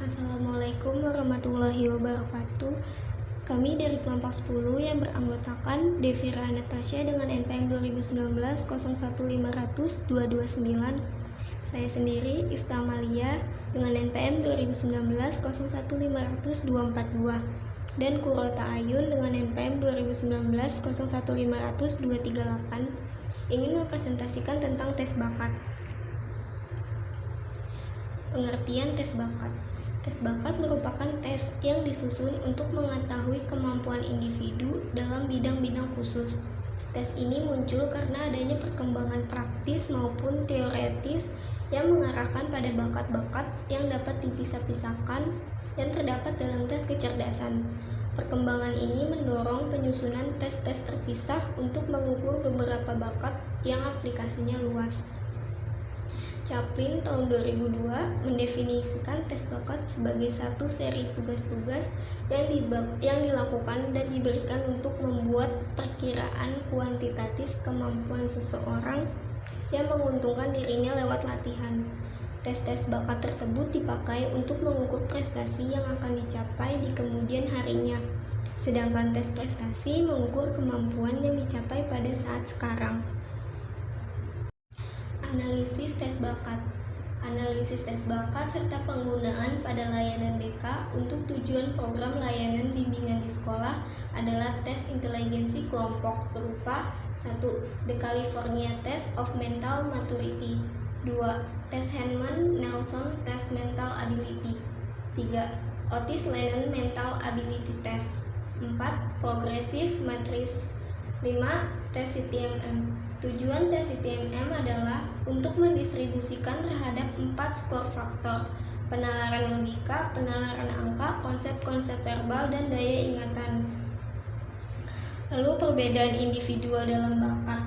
Assalamualaikum warahmatullahi wabarakatuh. Kami dari kelompok 10 yang beranggotakan Devira Natasha dengan NPM 2019-01500-229. Saya sendiri Ifta Amalia dengan NPM 2019-01500-242 dan Kurota Ayun dengan NPM 2019-01500-238 ingin mempresentasikan tentang tes bakat. Pengertian tes bakat. Tes bakat merupakan tes yang disusun untuk mengetahui kemampuan individu dalam bidang-bidang khusus. Tes ini muncul karena adanya perkembangan praktis maupun teoretis yang mengarahkan pada bakat-bakat yang dapat dipisah-pisahkan yang terdapat dalam tes kecerdasan. Perkembangan ini mendorong penyusunan tes-tes terpisah untuk mengukur beberapa bakat yang aplikasinya luas. Chaplin tahun 2002 mendefinisikan tes bakat sebagai satu seri tugas-tugas yang dilakukan dan diberikan untuk membuat perkiraan kuantitatif kemampuan seseorang yang menguntungkan dirinya lewat latihan. Tes-tes bakat tersebut dipakai untuk mengukur prestasi yang akan dicapai di kemudian harinya, sedangkan tes prestasi mengukur kemampuan yang dicapai pada saat sekarang. Analisis tes bakat. Analisis tes bakat serta penggunaan pada layanan BK untuk tujuan program layanan bimbingan di sekolah adalah tes inteligensi kelompok berupa 1. The California Test of Mental Maturity. 2. Tes Henman-Nelson Test Mental Ability. 3. Otis Lennon Mental Ability Test. 4. Progressive Matrix. 5. Tes CTMM. Tujuan tes CTMM adalah untuk mendistribusikan terhadap 4 skor faktor: penalaran logika, penalaran angka, konsep-konsep verbal, dan daya ingatan. Lalu perbedaan individual dalam bakat.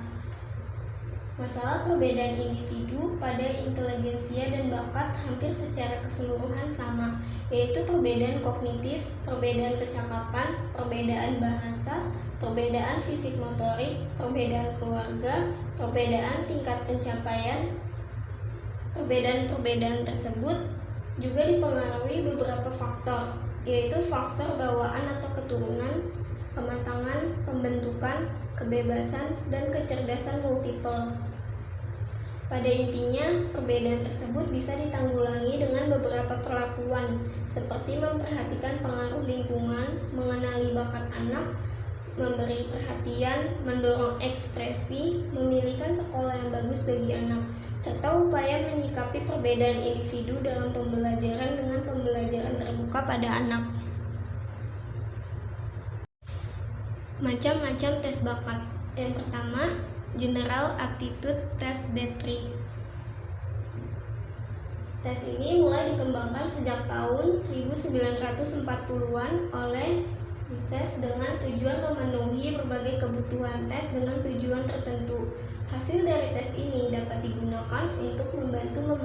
Masalah perbedaan individu pada inteligensia dan bakat hampir secara keseluruhan sama, yaitu perbedaan kognitif, perbedaan percakapan, perbedaan bahasa, perbedaan fisik motorik, perbedaan keluarga, perbedaan tingkat pencapaian. Perbedaan-perbedaan tersebut juga dipengaruhi beberapa faktor, yaitu faktor bawaan atau keturunan, kematangan, pembentukan, kebebasan, dan kecerdasan multiple. Pada intinya, perbedaan tersebut bisa ditanggulangi dengan beberapa perlakuan, seperti memperhatikan pengaruh lingkungan, mengenali bakat anak, memberi perhatian, mendorong ekspresi, memilihkan sekolah yang bagus bagi anak, serta upaya menyikapi perbedaan individu dalam pembelajaran dengan pembelajaran terbuka pada anak. Macam-macam tes bakat. Yang pertama, General Aptitude Test Battery. Tes ini mulai dikembangkan sejak tahun 1940-an oleh Mises dengan tujuan memenuhi berbagai kebutuhan tes dengan tujuan tertentu. Hasil dari tes ini dapat digunakan untuk membantu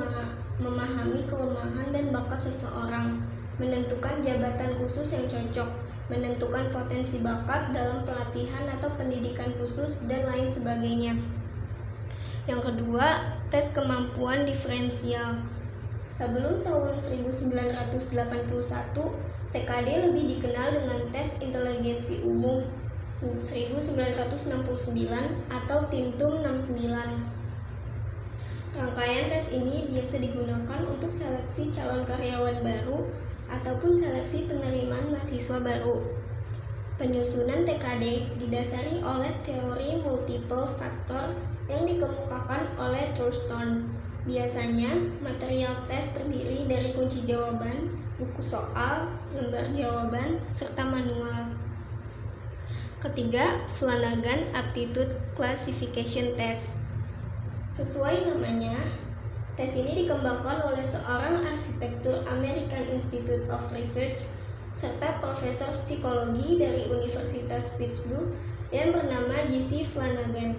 memahami kelemahan dan bakat seseorang, menentukan jabatan khusus yang cocok, menentukan potensi bakat dalam pelatihan atau pendidikan khusus, dan lain sebagainya. Yang kedua, tes kemampuan diferensial. Sebelum tahun 1981, TKD lebih dikenal dengan tes inteligensi umum 1969 atau Tintum 69. Rangkaian tes ini biasa digunakan untuk seleksi calon karyawan baru ataupun seleksi penerimaan mahasiswa baru. Penyusunan TKD didasari oleh teori multiple faktor yang dikemukakan oleh Thurston. Biasanya, material tes terdiri dari kunci jawaban, buku soal, lembar jawaban, serta manual. Ketiga, Flanagan Aptitude Classification Test. Sesuai namanya, tes ini dikembangkan oleh seorang arsitektur American Institute of Research serta profesor psikologi dari Universitas Pittsburgh yang bernama J.C. Flanagan.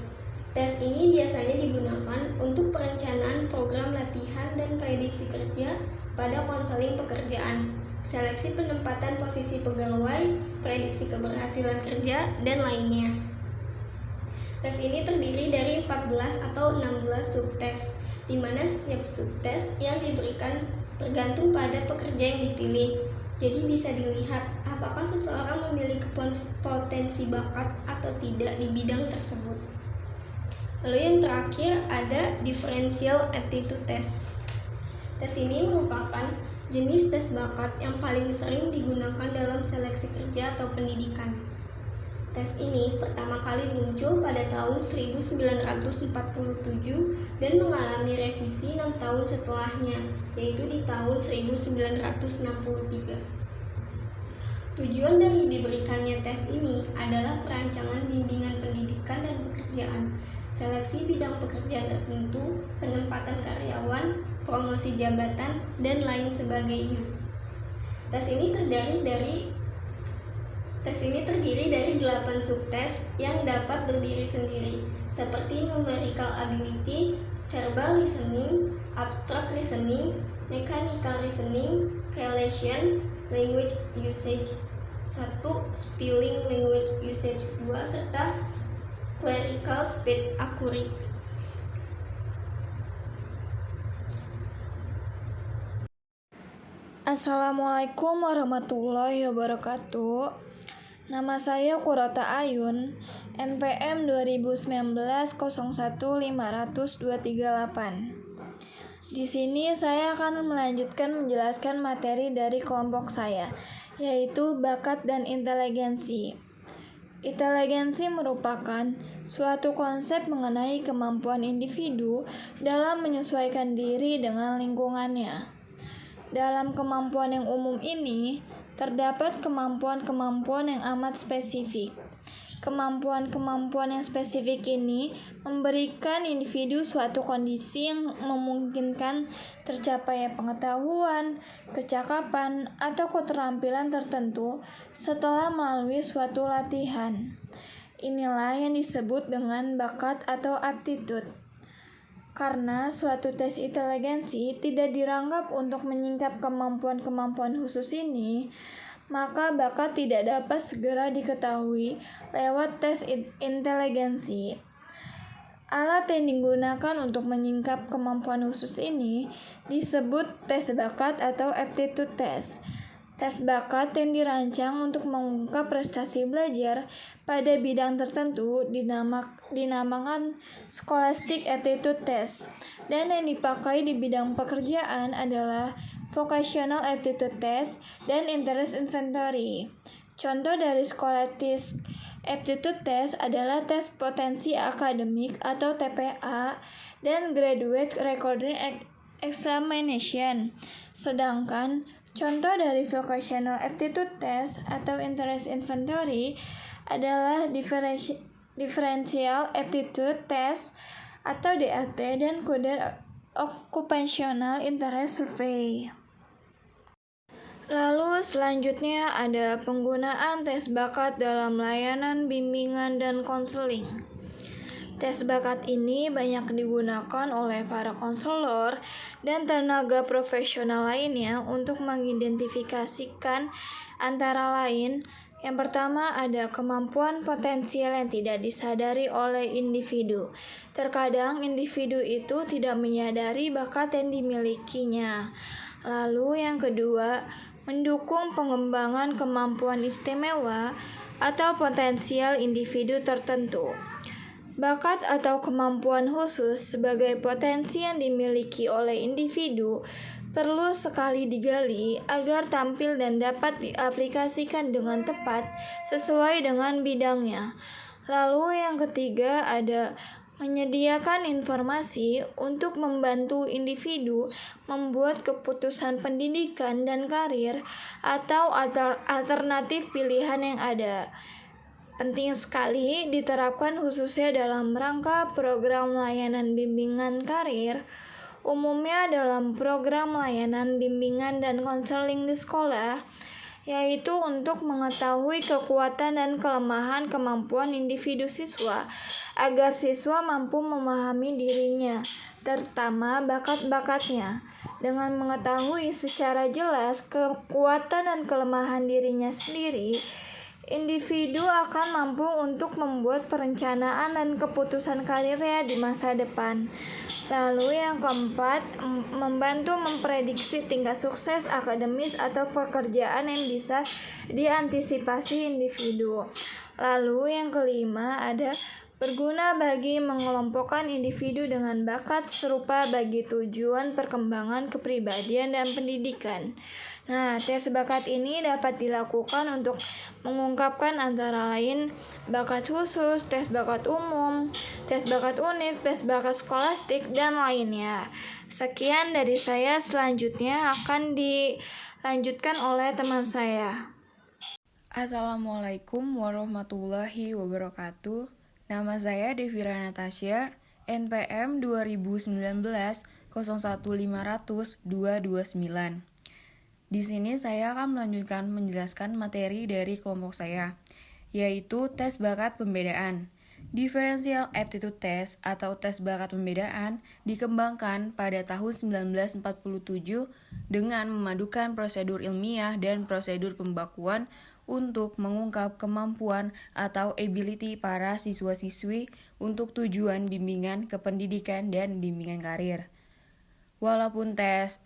Tes ini biasanya digunakan untuk perencanaan program latihan dan prediksi kerja pada konseling pekerjaan, seleksi penempatan posisi pegawai, prediksi keberhasilan kerja, dan lainnya. Tes ini terdiri dari 14 atau 16 subtes, di mana setiap subtes yang diberikan tergantung pada pekerja yang dipilih. Jadi bisa dilihat apakah seseorang memiliki potensi bakat atau tidak di bidang tersebut. Lalu yang terakhir ada differential aptitude test. Tes ini merupakan jenis tes bakat yang paling sering digunakan dalam seleksi kerja atau pendidikan. Tes ini pertama kali muncul pada tahun 1947 dan mengalami revisi 6 tahun setelahnya, yaitu di tahun 1963. Tujuan dari diberikannya tes ini adalah perancangan bimbingan pendidikan dan pekerjaan, seleksi bidang pekerjaan tertentu, penempatan karyawan, promosi jabatan, dan lain sebagainya. Tes ini terdiri dari 8 subtes yang dapat berdiri sendiri, seperti numerical ability, verbal listening, abstract listening, mechanical listening, relation, language usage 1, spelling language usage 2, serta clerical speed accuracy. Assalamualaikum warahmatullahi wabarakatuh. Nama saya Qurrata Ayun, NPM 2019 01 500 238. Di sini saya akan melanjutkan menjelaskan materi dari kelompok saya, yaitu bakat dan inteligensi. Inteligensi merupakan suatu konsep mengenai kemampuan individu dalam menyesuaikan diri dengan lingkungannya. Dalam kemampuan yang umum ini, terdapat kemampuan-kemampuan yang amat spesifik. Kemampuan-kemampuan yang spesifik ini memberikan individu suatu kondisi yang memungkinkan tercapainya pengetahuan, kecakapan, atau keterampilan tertentu setelah melalui suatu latihan. Inilah yang disebut dengan bakat atau aptitude. Karena suatu tes inteligensi tidak dianggap untuk menyingkap kemampuan-kemampuan khusus ini, maka bakat tidak dapat segera diketahui lewat tes inteligensi. Alat yang digunakan untuk menyingkap kemampuan khusus ini disebut tes bakat atau aptitude test. Tes bakat yang dirancang untuk mengungkap prestasi belajar pada bidang tertentu dinamakan scholastic aptitude test, dan yang dipakai di bidang pekerjaan adalah vocational aptitude test dan interest inventory. Contoh dari scholastic aptitude test adalah tes potensi akademik atau TPA dan graduate recording examination. Sedangkan contoh dari vocational aptitude test atau interest inventory adalah differential aptitude test atau DAT dan career occupational interest survey. Lalu selanjutnya ada penggunaan tes bakat dalam layanan bimbingan dan konseling. Tes bakat ini banyak digunakan oleh para konselor dan tenaga profesional lainnya untuk mengidentifikasikan antara lain, yang pertama ada kemampuan potensial yang tidak disadari oleh individu. Terkadang individu itu tidak menyadari bakat yang dimilikinya. Lalu yang kedua, mendukung pengembangan kemampuan istimewa atau potensial individu tertentu. Bakat atau kemampuan khusus sebagai potensi yang dimiliki oleh individu perlu sekali digali agar tampil dan dapat diaplikasikan dengan tepat sesuai dengan bidangnya. Lalu yang ketiga ada menyediakan informasi untuk membantu individu membuat keputusan pendidikan dan karir atau alternatif pilihan yang ada. Penting sekali diterapkan khususnya dalam rangka program layanan bimbingan karir, umumnya dalam program layanan bimbingan dan konseling di sekolah, yaitu untuk mengetahui kekuatan dan kelemahan kemampuan individu siswa, agar siswa mampu memahami dirinya, terutama bakat-bakatnya. Dengan mengetahui secara jelas kekuatan dan kelemahan dirinya sendiri, individu akan mampu untuk membuat perencanaan dan keputusan karirnya di masa depan. Lalu yang keempat, membantu memprediksi tingkat sukses akademis atau pekerjaan yang bisa diantisipasi individu. Lalu yang kelima ada berguna bagi mengelompokkan individu dengan bakat serupa bagi tujuan perkembangan kepribadian dan pendidikan. Nah, tes bakat ini dapat dilakukan untuk mengungkapkan antara lain bakat khusus, tes bakat umum, tes bakat unik, tes bakat skolastik, dan lainnya. Sekian dari saya, selanjutnya akan dilanjutkan oleh teman saya. Assalamualaikum warahmatullahi wabarakatuh. Nama saya Devira Natasha, NPM 2019 01500 229. Di sini saya akan melanjutkan menjelaskan materi dari kelompok saya, yaitu tes bakat pembedaan. Differential Aptitude Test atau tes bakat pembedaan dikembangkan pada tahun 1947 dengan memadukan prosedur ilmiah dan prosedur pembakuan untuk mengungkap kemampuan atau ability para siswa-siswi untuk tujuan bimbingan kependidikan dan bimbingan karir. Walaupun tes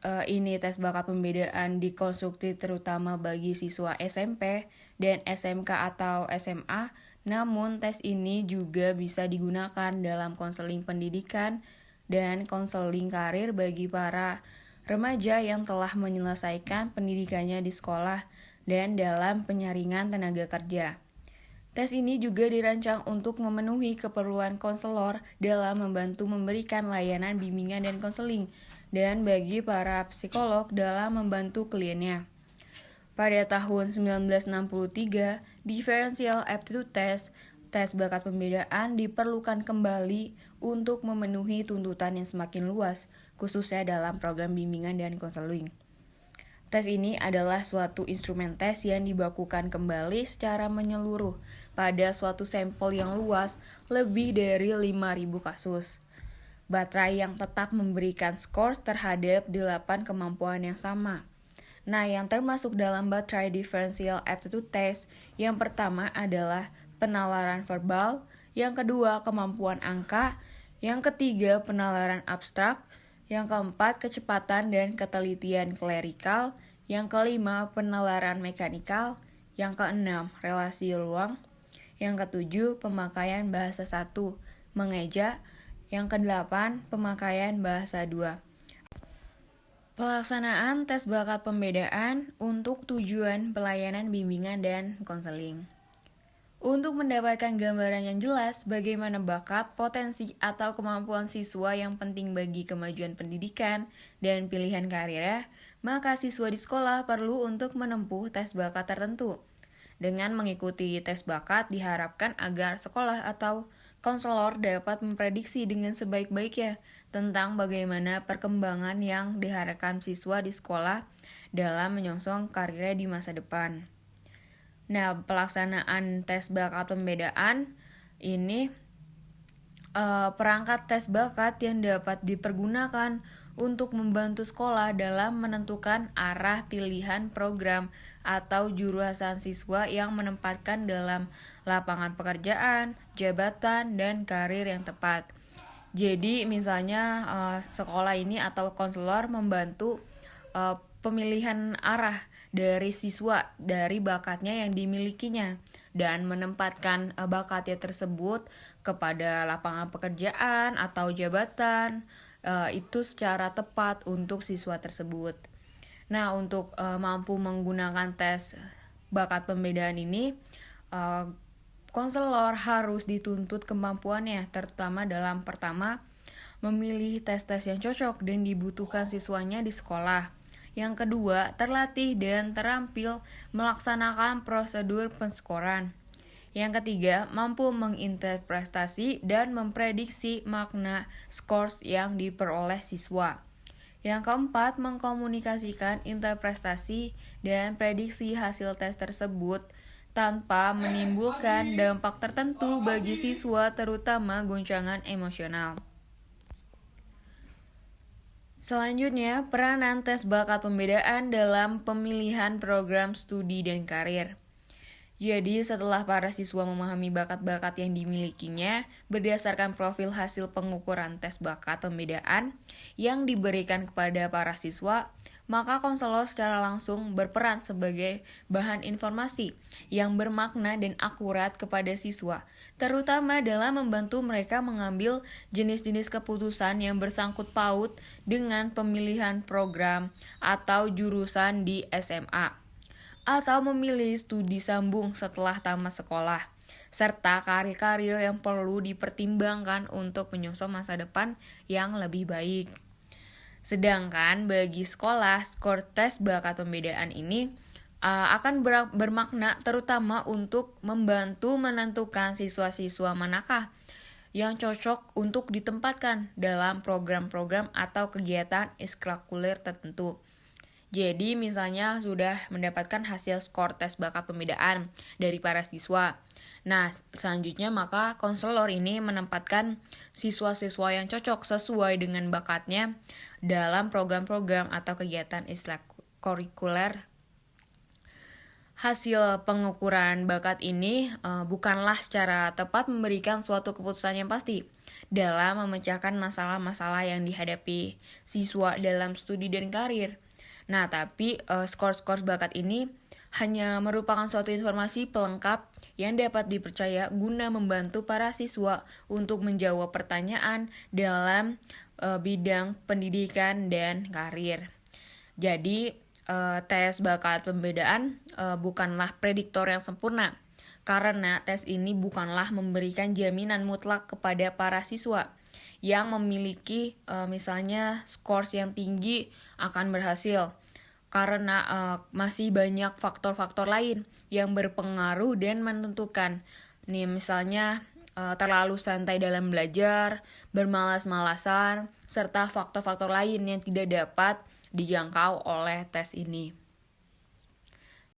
bakat pembedaan dikonstruksi terutama bagi siswa SMP dan SMK atau SMA, namun tes ini juga bisa digunakan dalam konseling pendidikan dan konseling karir bagi para remaja yang telah menyelesaikan pendidikannya di sekolah dan dalam penyaringan tenaga kerja. Tes ini juga dirancang untuk memenuhi keperluan konselor dalam membantu memberikan layanan bimbingan dan konseling, dan bagi para psikolog dalam membantu kliennya. Pada tahun 1963, Differential Aptitude Test, tes bakat pembedaan diperlukan kembali untuk memenuhi tuntutan yang semakin luas, khususnya dalam program bimbingan dan konseling. Tes ini adalah suatu instrumen tes yang dibakukan kembali secara menyeluruh pada suatu sampel yang luas, lebih dari 5.000 kasus. Baterai yang tetap memberikan skor terhadap 8 kemampuan yang sama. Nah, yang termasuk dalam baterai Differential Aptitude Test, yang pertama adalah penalaran verbal, yang kedua kemampuan angka, yang ketiga penalaran abstrak, yang keempat kecepatan dan ketelitian klerikal, yang kelima penalaran mekanikal, yang keenam relasi ruang, yang ketujuh pemakaian bahasa 1, mengeja, yang kedelapan pemakaian bahasa 2. Pelaksanaan tes bakat pembedaan untuk tujuan pelayanan bimbingan dan konseling. Untuk mendapatkan gambaran yang jelas bagaimana bakat, potensi, atau kemampuan siswa yang penting bagi kemajuan pendidikan dan pilihan karirnya, maka siswa di sekolah perlu untuk menempuh tes bakat tertentu. Dengan mengikuti tes bakat diharapkan agar sekolah atau konselor dapat memprediksi dengan sebaik-baiknya tentang bagaimana perkembangan yang diharapkan siswa di sekolah dalam menyongsong karirnya di masa depan. Nah, pelaksanaan tes bakat pembedaan ini perangkat tes bakat yang dapat dipergunakan untuk membantu sekolah dalam menentukan arah pilihan program atau jurusan siswa yang menempatkan dalam lapangan pekerjaan, jabatan, dan karir yang tepat. Jadi misalnya sekolah ini atau konselor membantu pemilihan arah dari siswa dari bakatnya yang dimilikinya dan menempatkan bakatnya tersebut kepada lapangan pekerjaan atau jabatan itu secara tepat untuk siswa tersebut. Nah, untuk mampu menggunakan tes bakat pembedaan ini, konselor harus dituntut kemampuannya, terutama dalam pertama, memilih tes-tes yang cocok dan dibutuhkan siswanya di sekolah. Yang kedua, terlatih dan terampil melaksanakan prosedur penskoran. Yang ketiga, mampu menginterpretasi dan memprediksi makna skors yang diperoleh siswa. Yang keempat, mengkomunikasikan interpretasi dan prediksi hasil tes tersebut tanpa menimbulkan dampak tertentu bagi siswa, terutama goncangan emosional. Selanjutnya, peranan tes bakat pembedaan dalam pemilihan program studi dan karir. Jadi setelah para siswa memahami bakat-bakat yang dimilikinya berdasarkan profil hasil pengukuran tes bakat pembedaan yang diberikan kepada para siswa, maka konselor secara langsung berperan sebagai bahan informasi yang bermakna dan akurat kepada siswa, terutama dalam membantu mereka mengambil jenis-jenis keputusan yang bersangkut paut dengan pemilihan program atau jurusan di SMA, atau memilih studi sambung setelah tamat sekolah, serta karir-karir yang perlu dipertimbangkan untuk menyongsong masa depan yang lebih baik. Sedangkan bagi sekolah, skor tes bakat pembedaan ini akan bermakna terutama untuk membantu menentukan siswa-siswa manakah yang cocok untuk ditempatkan dalam program-program atau kegiatan ekstrakurikuler tertentu. Jadi misalnya sudah mendapatkan hasil skor tes bakat pembedaan dari para siswa. Nah, selanjutnya maka konselor ini menempatkan siswa-siswa yang cocok sesuai dengan bakatnya dalam program-program atau kegiatan ekstrakurikuler. Hasil pengukuran bakat ini bukanlah secara tepat memberikan suatu keputusan yang pasti dalam memecahkan masalah-masalah yang dihadapi siswa dalam studi dan karir. Nah, tapi skor-skor bakat ini hanya merupakan suatu informasi pelengkap yang dapat dipercaya guna membantu para siswa untuk menjawab pertanyaan dalam bidang pendidikan dan karir. Jadi, tes bakat pembedaan bukanlah prediktor yang sempurna, karena tes ini bukanlah memberikan jaminan mutlak kepada para siswa yang memiliki misalnya skor yang tinggi akan berhasil, karena masih banyak faktor-faktor lain yang berpengaruh dan menentukan. Nih misalnya terlalu santai dalam belajar, bermalas-malasan, serta faktor-faktor lain yang tidak dapat dijangkau oleh tes ini.